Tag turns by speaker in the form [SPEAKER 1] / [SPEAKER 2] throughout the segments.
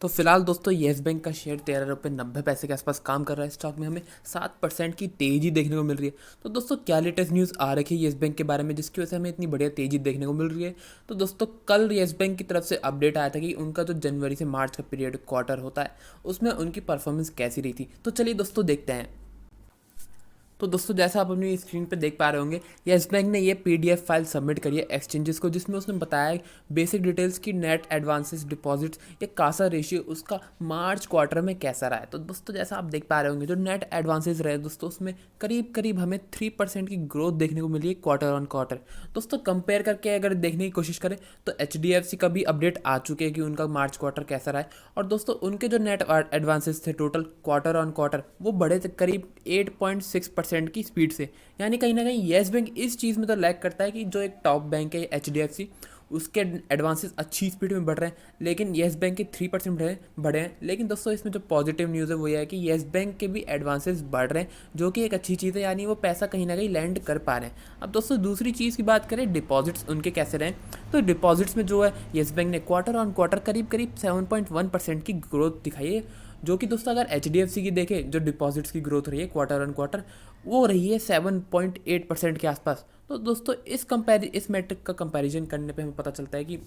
[SPEAKER 1] तो फिलहाल दोस्तों येस बैंक का शेयर 13 रुपये 90 पैसे के आसपास काम कर रहा है। स्टॉक में हमें 7% की तेज़ी देखने को मिल रही है। तो दोस्तों क्या लेटेस्ट न्यूज़ आ रखी है येस बैंक के बारे में जिसकी वजह से हमें इतनी बढ़िया तेज़ी देखने को मिल रही है। तो दोस्तों कल येस बैंक की तरफ से अपडेट आया था कि उनका जो जनवरी से मार्च का पीरियड क्वार्टर होता है उसमें उनकी परफॉर्मेंस कैसी रही थी। तो चलिए दोस्तों देखते हैं। तो दोस्तों जैसा आप अपनी स्क्रीन पे देख पा रहे होंगे येस बैंक ने ये पीडीएफ फाइल सबमिट करी है एक्सचेंजेस को, जिसमें उसने बताया बेसिक डिटेल्स की नेट एडवांसेस डिपॉजिट्स या कासा रेशियो उसका मार्च क्वार्टर में कैसा रहा है। तो दोस्तों जैसा आप देख पा रहे होंगे जो नेट एडवांसेस रहे दोस्तों उसमें करीब करीब हमें 3% की ग्रोथ देखने को मिली है क्वार्टर ऑन क्वार्टर। दोस्तों कंपेयर करके अगर देखने की कोशिश करें तो एच का भी अपडेट आ चुके हैं कि उनका मार्च क्वार्टर कैसा रहा है। और दोस्तों उनके जो नेट एडवांसेस थे टोटल क्वार्टर ऑन क्वार्टर वो बढ़े थे करीब 8.6% की स्पीड से। यानी कहीं ना कहीं येस बैंक इस चीज़ में तो लैग करता है कि जो एक टॉप बैंक है एच उसके एडवांसेस अच्छी स्पीड में बढ़ रहे हैं, लेकिन येस बैंक के 3% बढ़े हैं। लेकिन दोस्तों इसमें जो पॉजिटिव न्यूज़ है वो ये है कि येस बैंक के भी एडवांसेस बढ़ रहे हैं, जो कि एक अच्छी चीज़ है, यानी वो पैसा कहीं ना कहीं लैंड कर पा रहे हैं। अब दोस्तों दूसरी चीज़ की बात करें डिपॉजिट्स उनके कैसे रहे, तो डिपॉजिट्स में जो है येस बैंक ने क्वार्टर ऑन क्वार्टर करीब करीब 7.1% की ग्रोथ दिखाई है, जो कि दोस्तों अगर एच की देखें जो डिपॉजिट्स की ग्रोथ रही है क्वार्टर ऑन क्वार्टर वो रही है 7.8% के आसपास। तो दोस्तों इस मैट्रिक का कंपैरिजन करने पे हमें पता चलता है कि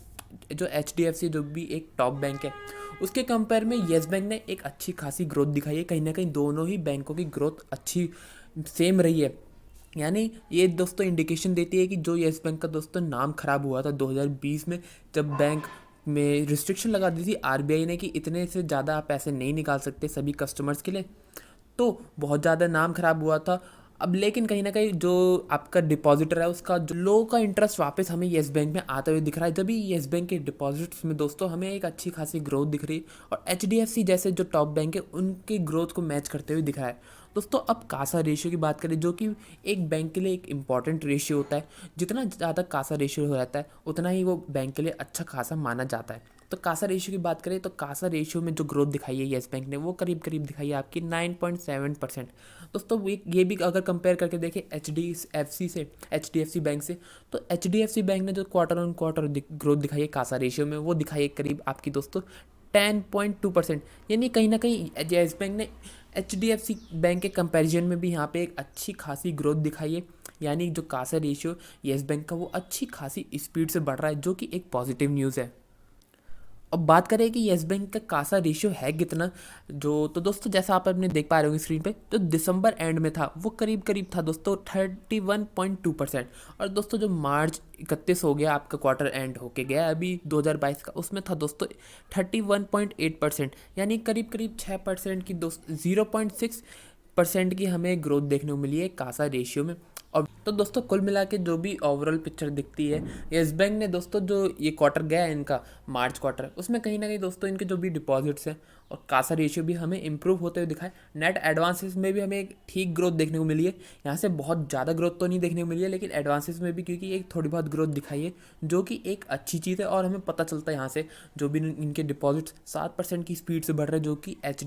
[SPEAKER 1] जो एच जो भी एक टॉप बैंक है उसके कंपेयर में येस बैंक ने एक अच्छी खासी ग्रोथ दिखाई है। कहीं ना कहीं दोनों ही बैंकों की ग्रोथ अच्छी सेम रही है। यानी ये दोस्तों इंडिकेशन देती है कि जो येस बैंक का दोस्तों नाम खराब हुआ था 2020 में, जब बैंक में रिस्ट्रिक्शन लगा दी थी आरबीआई ने कि इतने से ज़्यादा आप पैसे नहीं निकाल सकते सभी कस्टमर्स के लिए, तो बहुत ज़्यादा नाम खराब हुआ था। अब लेकिन कहीं ना कहीं जो आपका डिपॉजिटर है उसका जो लो का इंटरेस्ट वापस हमें येस बैंक में आते हुए दिख रहा है। जब भी येस बैंक के डिपॉजिट्स में दोस्तों हमें एक अच्छी खासी ग्रोथ दिख रही है और एच जैसे जो टॉप बैंक है उनकी ग्रोथ को मैच करते हुए दिख रहा है। दोस्तों अब कासा रेशियो की बात करें जो कि एक बैंक के लिए एक इम्पॉर्टेंट रेशियो होता है। जितना ज़्यादा कासा रेशियो हो जाता है उतना ही वो बैंक के लिए अच्छा खासा माना जाता है। तो कासा रेशियो की बात करें तो कासा रेशियो में जो ग्रोथ दिखाई है येस बैंक ने वो करीब करीब दिखाई है आपकी 9.7%। दोस्तों ये भी अगर कंपेयर करके देखें H D F C bank से, तो H D F C bank ने जो क्वार्टर ऑन क्वार्टर ग्रोथ दिखाई है कासा रेशियो में वो दिखाई है करीब आपकी दोस्तों 10.2%। यानी कहीं ना कहीं येस बैंक ने H D F C bank के कंपैरिजन में भी यहाँ पे एक अच्छी खासी ग्रोथ दिखाई है। यानी जो कासा रेशियो येस बैंक का वो अच्छी खासी स्पीड से बढ़ रहा है, जो कि एक पॉजिटिव न्यूज़ है। अब बात करें कि येस बैंक का कासा रेशियो है कितना, जो तो दोस्तों जैसा आप अपने देख पा रहे होंगे स्क्रीन पे, तो दिसंबर एंड में था वो करीब करीब था दोस्तों 31.2%। और दोस्तों जो मार्च 31 हो गया आपका क्वार्टर एंड होके गया अभी 2022 का, उसमें था दोस्तों 31.8%। यानी करीब करीब 6% की दोस्त 0.6% की हमें ग्रोथ देखने को मिली है कासा रेशियो में। और तो दोस्तों कुल मिला के जो भी ओवरऑल पिक्चर दिखती है येस बैंक ने दोस्तों जो ये क्वार्टर गया है इनका मार्च क्वार्टर, उसमें कहीं ना कहीं दोस्तों इनके जो भी डिपॉजिट्स हैं और कासा रेशियो भी हमें इंप्रूव होते हुए दिखाए। नेट एडवांसेस में भी हमें एक ठीक ग्रोथ देखने को मिली है। यहाँ से बहुत ज़्यादा ग्रोथ तो नहीं देखने को मिली है, लेकिन एडवांसेस में भी क्योंकि एक थोड़ी बहुत ग्रोथ दिखाई है, जो कि एक अच्छी चीज़ है। और हमें पता चलता है यहाँ से जो भी इनके डिपॉजिट्स 7% की स्पीड से बढ़ रहे हैं, जो कि एच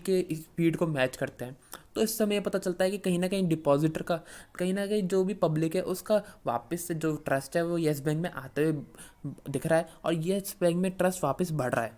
[SPEAKER 1] के स्पीड को मैच करते हैं। तो इस समय पता चलता है कि कहीं ना कहीं डिपॉजिटर का, कहीं ना कहीं जो भी पब्लिक है उसका वापस से जो ट्रस्ट है वो येस बैंक में आते हुए दिख रहा है और येस बैंक में ट्रस्ट वापस बढ़ रहा है।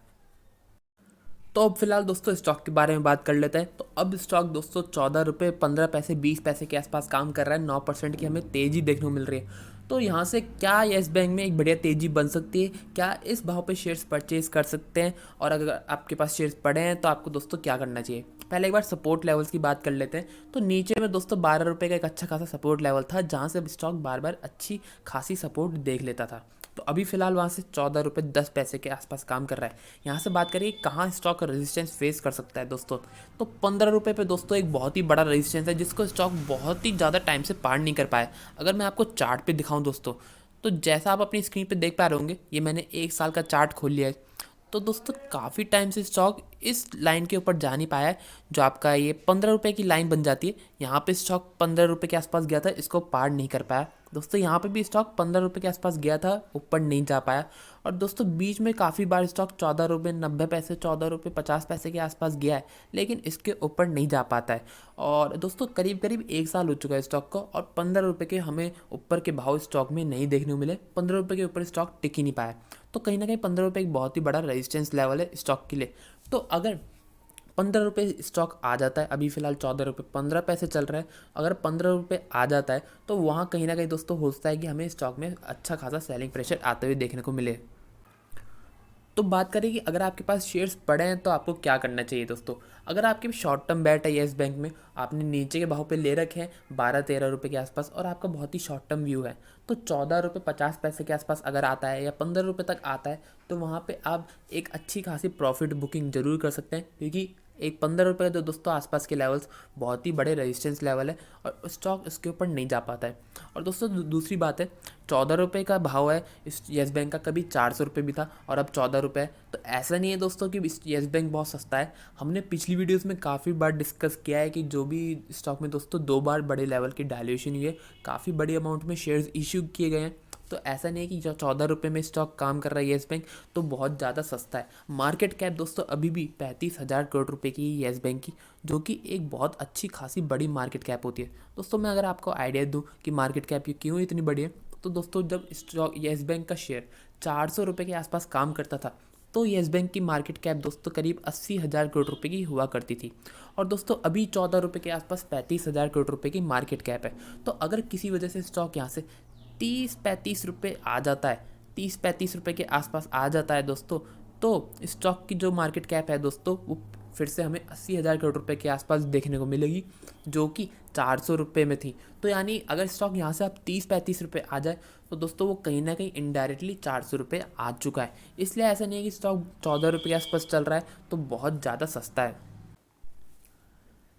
[SPEAKER 1] तो अब फिलहाल दोस्तों स्टॉक के बारे में बात कर लेते हैं। तो अब स्टॉक दोस्तों 14 रुपये 15 पैसे 20 पैसे के आसपास काम कर रहा है। 9% की हमें तेज़ी देखने को मिल रही है। तो यहाँ से क्या येस बैंक में एक बढ़िया तेज़ी बन सकती है, क्या इस भाव पे शेयर्स परचेज कर सकते हैं, और अगर आपके पास शेयर्स पड़े हैं तो आपको दोस्तों क्या करना चाहिए। पहले एक बार सपोर्ट लेवल्स की बात कर लेते हैं। तो नीचे में दोस्तों 12 रुपये का एक अच्छा खासा सपोर्ट लेवल था जहाँ से स्टॉक बार बार अच्छी खासी सपोर्ट देख लेता था। तो अभी फिलहाल वहाँ से 14 रुपये 10 पैसे के आसपास काम कर रहा है। यहाँ से बात करिए कहाँ स्टॉक रेजिस्टेंस फेस कर सकता है दोस्तों, तो 15 रुपये पे दोस्तों एक बहुत ही बड़ा रेजिस्टेंस है जिसको स्टॉक बहुत ही ज़्यादा टाइम से पार नहीं कर पाया। अगर मैं आपको चार्ट पे दिखाऊं दोस्तों, तो जैसा आप अपनी स्क्रीन पे देख पा रहे होंगे, ये मैंने 1 साल का चार्ट खोल लिया है। तो दोस्तों काफ़ी टाइम से स्टॉक इस लाइन के ऊपर जा नहीं पाया है, जो आपका ये 15 रुपये की लाइन बन जाती है। यहाँ पे स्टॉक 15 रुपये के आसपास गया था, इसको पार नहीं कर पाया। दोस्तों यहाँ पे भी स्टॉक 15 रुपये के आसपास गया था, ऊपर नहीं जा पाया। और दोस्तों बीच में काफ़ी बार स्टॉक 14 रुपये 90 पैसे 14 रुपये 50 पैसे के आसपास गया है, लेकिन इसके ऊपर नहीं जा पाता है। और दोस्तों करीब करीब 1 साल हो चुका है स्टॉक को, और 15 रुपये के हमें ऊपर के भाव स्टॉक में नहीं देखने को मिले। 15 रुपये के ऊपर स्टॉक टिक ही नहीं पाया। तो कहीं ना कहीं 15 रुपये एक बहुत ही बड़ा रेजिस्टेंस लेवल है स्टॉक के लिए। तो अगर 15 रुपये स्टॉक आ जाता है, अभी फ़िलहाल 14 रुपये 15 पैसे चल रहा है, अगर 15 रुपये आ जाता है तो वहाँ कहीं ना कहीं दोस्तों हो सकता है कि हमें स्टॉक में अच्छा खासा सेलिंग प्रेशर आते हुए देखने को मिले। तो बात करें कि अगर आपके पास शेयर्स पड़े हैं तो आपको क्या करना चाहिए दोस्तों। अगर आपके शॉर्ट टर्म बैट है येस बैंक में, आपने नीचे के भाव पे ले रखे हैं 12-13 रुपये के आसपास और आपका बहुत ही शॉर्ट टर्म व्यू है, तो 14 रुपये 50 पैसे के आसपास अगर आता है या 15 रुपये तक आता है तो वहाँ पे आप एक अच्छी खासी प्रॉफिट बुकिंग जरूर कर सकते हैं, क्योंकि एक 15 रुपये तो दोस्तों आसपास के लेवल्स बहुत ही बड़े रेजिस्टेंस लेवल है और स्टॉक इसके ऊपर नहीं जा पाता है। और दोस्तों दूसरी बात है, 14 रुपये का भाव है इस येस बैंक का, कभी 400 रुपये भी था और अब 14 रुपये है। तो ऐसा नहीं है दोस्तों कि येस बैंक बहुत सस्ता है। हमने पिछली वीडियोस में काफ़ी बार डिस्कस किया है कि जो भी स्टॉक में दोस्तों 2 बार बड़े लेवल की डायल्यूशन हुई है, काफ़ी बड़ी अमाउंट में शेयर्स इशू किए गए हैं। तो ऐसा नहीं है कि जो 14 रुपये में स्टॉक काम कर रहा है येस बैंक तो बहुत ज़्यादा सस्ता है। मार्केट कैप दोस्तों अभी भी 35,000 करोड़ रुपये की येस बैंक की, जो कि एक बहुत अच्छी खासी बड़ी मार्केट कैप होती है। दोस्तों मैं अगर आपको आइडिया दूँ कि मार्केट कैप ये क्यों इतनी बड़ी है, तो दोस्तों जब स्टॉक येस बैंक का शेयर 400 रुपये के आसपास काम करता था तो येस बैंक की मार्केट कैप दोस्तों करीब 80,000 करोड़ रुपये की हुआ करती थी। और दोस्तों अभी 14 रुपये के आसपास 35,000 करोड़ रुपये की मार्केट कैप है। तो अगर किसी वजह से स्टॉक यहाँ से 30-35 रुपये आ जाता है, 30-35 रुपये के आसपास आ जाता है दोस्तों, तो स्टॉक की जो मार्केट कैप है दोस्तों वो फिर से हमें 80,000 करोड़ रुपये के आसपास देखने को मिलेगी, जो कि 400 रुपये में थी। तो यानी अगर स्टॉक यहाँ से आप 30-35 रुपये आ जाए तो दोस्तों वो कहीं ना कहीं इनडायरेक्टली 400 रुपये आ चुका है। इसलिए ऐसा नहीं है कि स्टॉक 14 रुपये के आसपास चल रहा है तो बहुत ज़्यादा सस्ता है।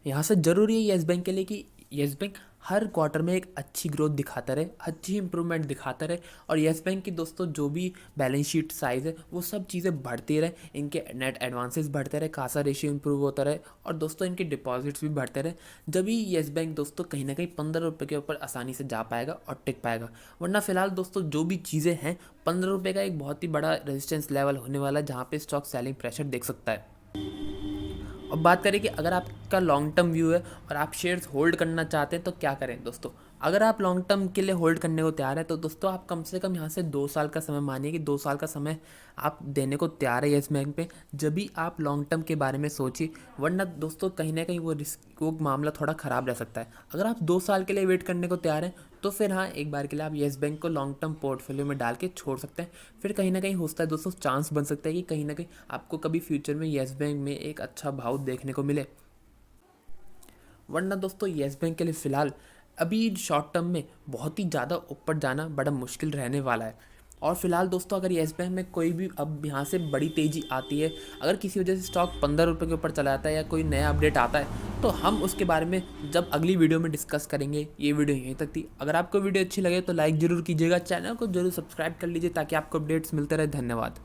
[SPEAKER 1] यहाँ से ज़रूरी है येस बैंक के लिए कि येस बैंक हर क्वार्टर में एक अच्छी ग्रोथ दिखाता रहे, अच्छी इंप्रूवमेंट दिखाता रहे और येस बैंक की दोस्तों जो भी बैलेंस शीट साइज़ है वो सब चीज़ें बढ़ती रहे, इनके नेट एडवांसेस बढ़ते रहे, कासा रेशियो इंप्रूव होता रहे और दोस्तों इनके डिपॉजिट्स भी बढ़ते रहे। जब भी येस बैंक दोस्तों कहीं ना कहीं 15 रुपये के ऊपर आसानी से जा पाएगा और टिक पाएगा। वरना फिलहाल दोस्तों जो भी चीज़ें हैं 15 रुपये का एक बहुत ही बड़ा रेजिस्टेंस लेवल होने वाला है जहाँ पे स्टॉक सेलिंग प्रेशर देख सकता है। अब बात करें कि अगर आपका लॉन्ग टर्म व्यू है और आप शेयर्स होल्ड करना चाहते हैं तो क्या करें दोस्तों। अगर आप लॉन्ग टर्म के लिए होल्ड करने को तैयार है तो दोस्तों आप कम से कम यहाँ से 2 साल का समय मानिए कि 2 साल का समय आप देने को तैयार है येस बैंक पे, जब भी आप लॉन्ग टर्म के बारे में सोचिए। वरना दोस्तों कहीं ना कहीं वो मामला थोड़ा ख़राब रह सकता है। अगर आप 2 साल के लिए वेट करने को तैयार हैं तो फिर हाँ एक बार के लिए आप येस बैंक को लॉन्ग टर्म पोर्टफोलियो में डाल के छोड़ सकते हैं। फिर कहीं ना कहीं हो सकता है दोस्तों चांस बन सकता है कि कहीं ना कहीं आपको कभी फ्यूचर में येस बैंक में एक अच्छा भाव देखने को मिले। वरना दोस्तों येस बैंक के लिए फ़िलहाल अभी शॉर्ट टर्म में बहुत ही ज़्यादा ऊपर जाना बड़ा मुश्किल रहने वाला है। और फिलहाल दोस्तों अगर येस बैंक में कोई भी अब यहाँ से बड़ी तेज़ी आती है, अगर किसी वजह से स्टॉक 15 रुपये के ऊपर चला जाता है या कोई नया अपडेट आता है तो हम उसके बारे में जब अगली वीडियो में डिस्कस करेंगे। ये वीडियो यहीं तक थी। अगर आपको वीडियो अच्छी लगे तो लाइक ज़रूर कीजिएगा, चैनल को जरूर सब्सक्राइब कर लीजिए ताकि आपको अपडेट्स मिलते रहे। धन्यवाद।